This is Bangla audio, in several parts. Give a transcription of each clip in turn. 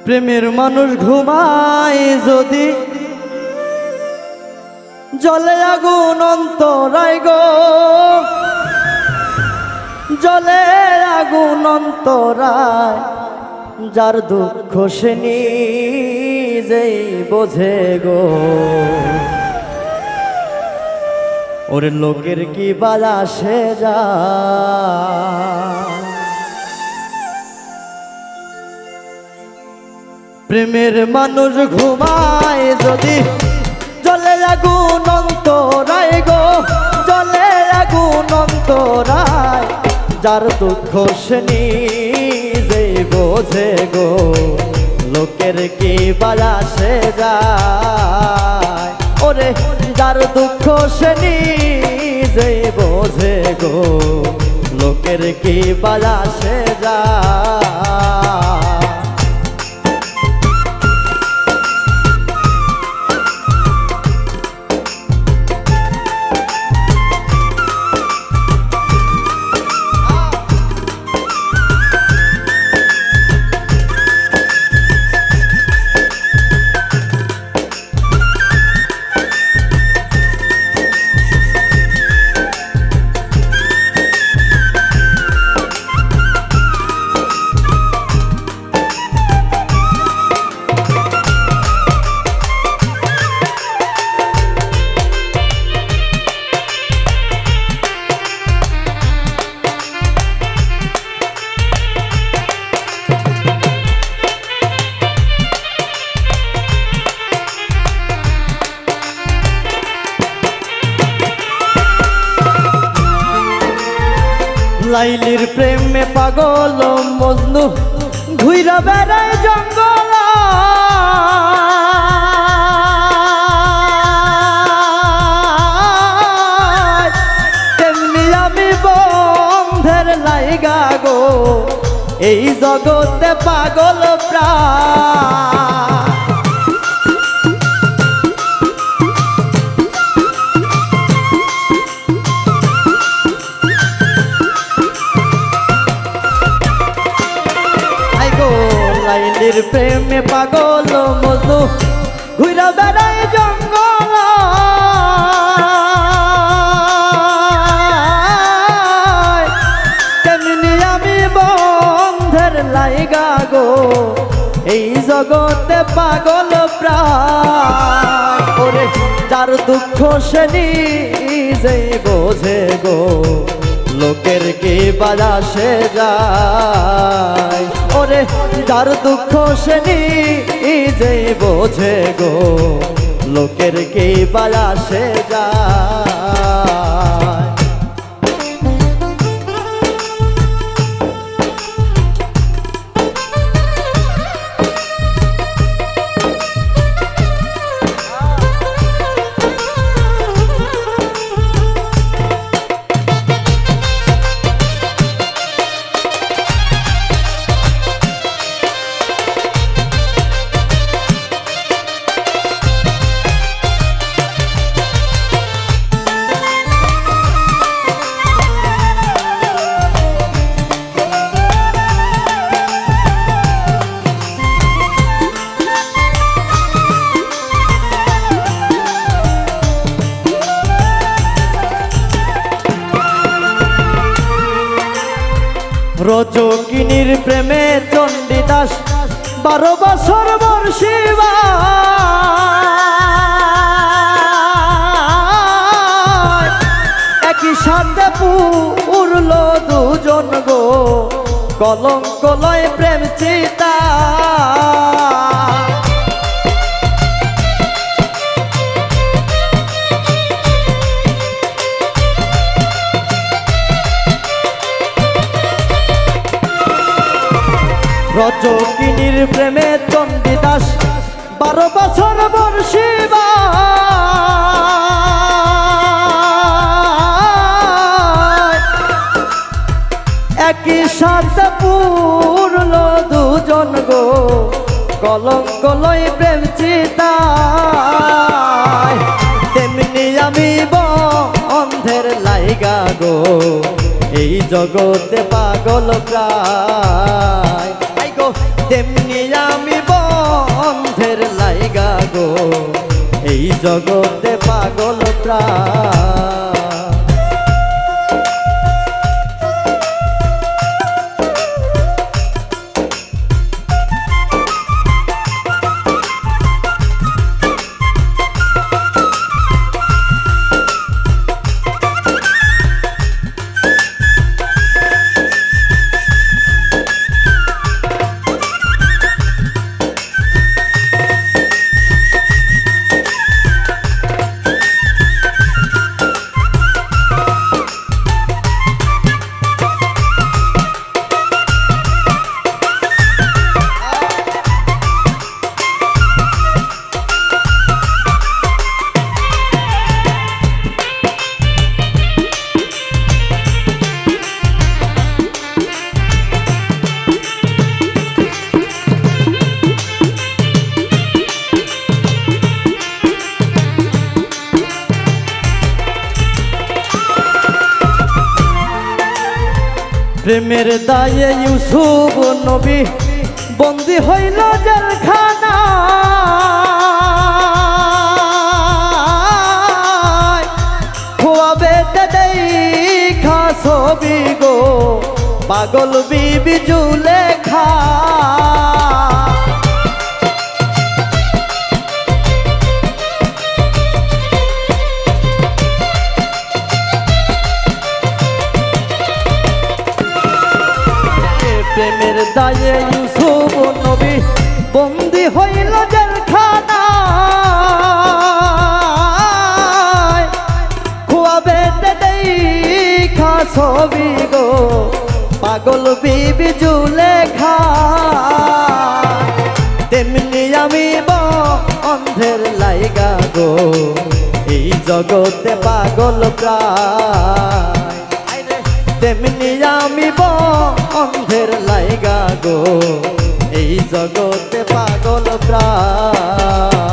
প্রেমের মানুষ ঘুমায় যদি জলে আগুন অন্তরায় গো, জলে আগুন অন্তরায়, যার দুঃখ সে নিজেই বোঝে গো। ওরে লোকের কি বাজা সে যা, প্রেমের মানুষ ঘুমায় যদি জলে আগুন অন্তরায় গো, জলে আগুন অন্তরায়, যার দুঃখ সে নিজেই বোঝে গো। লোকের কি বাজা সে যায়, ওরে যার দুঃখ সে নিজেই বোঝে গো। লোকের কি বাজা সে যায়। লাইলির প্রেমে পাগল মজনু ঘুইরা বেড়ায় জঙ্গল, তেমনি আমি বন্ধের লাইগা গো, এই জগতে পাগল প্রায়। লাইলির প্রেমে পাগল মজনু ঘুরা বেড়ায় জঙ্গল, তেমনি আমি বন্ধের লাইগা গো, এই জগতে পাগল প্রায়। ওরে যার দুঃখ সে নিজেই বোঝে গো, লোকের কি বাজা সে যায়। ওরে যার দুঃখ সে নিজেই বোঝে গো, লোকের কি বাজা সে যায়। রজকিনীর প্রেমে চণ্ডীদাস 12 বছর বর্ষিবা, একই সাথে পুরল দুজন গো, কলঙ্ক লয় প্রেম চিতা। রজকিনীর প্রেমে চণ্ডীদাস 12 বছর বর্ষিবা, একই সাথে পুরল দুজন গো, কলঙ্ক লয় প্রেম চিতা। তেমনি আমি বন্ধের লাইগা গো, এই জগতে পাগল প্রায়। তেমনি আমি অন্ধের লাইগা গো এই জগতে পাগল প্রাণ। প্রেমের দায়ে ইউসুফ নবী বন্দী হইল জেলখানায়। খোয়াবে দেখা ছবি গো পাগল বিবি জুলেখা। প্রেমের দায়ে ইউসুফ নবী বন্দী হইল জেলখানায়। খোয়াবে দেখা ছবি গো পাগল বিবি জুলেখা। তেমনি আমি অন্ধের লাইগা গো এই জগতে পাগল প্রায়। তেমনি আমি অন্ধের লাইগা গো এই জগতে পাগল প্রায়।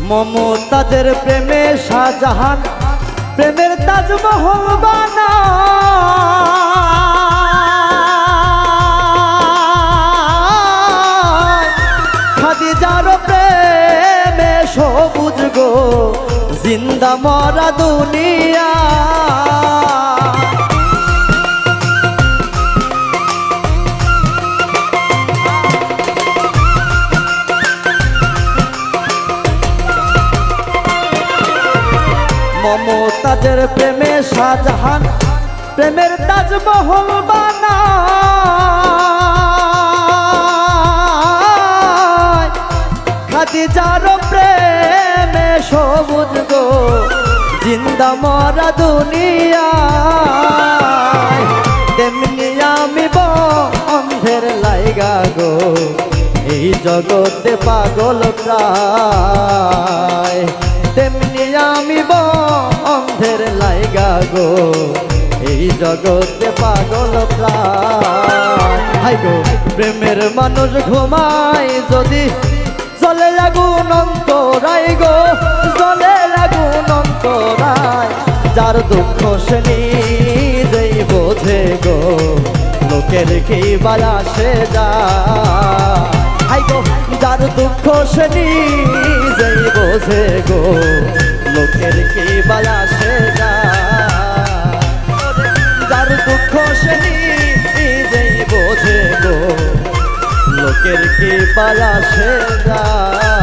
মমতাজের প্রেমে শাহজাহান প্রেমের তাজমহল বানায়। খাদিজার প্রেমে সবুজ গো জিন্দা মরা দুনিয়া। মমতাজের প্রেমে শাহজাহান প্রেমের তাজমহল বানায়। খাদিজার প্রেমে সবুজ গো জিন্দা মরা দুনিয়া। তেমনি আমি অন্ধের লাইগা গো এই জগতে পাগল প্রায়। তেমনি আমি অন্ধের লাইগা গো এই জগতে পাগল প্রায়। হাই গো প্রেমের মানুষ ঘুমায় যদি জলে আগুন অন্তরায় গো জলে আগুন অন্তরায়। যার দুঃখ সে নিজেই বোঝে গো লোক লোকের কি বালা সে যায় হাই গো যার দুঃখ সে নিজেই বোঝে গো লোকের কি বালা সে যায় যার দুঃখ সে নিজেই বোঝে গো লোকের কি বালা সে যায়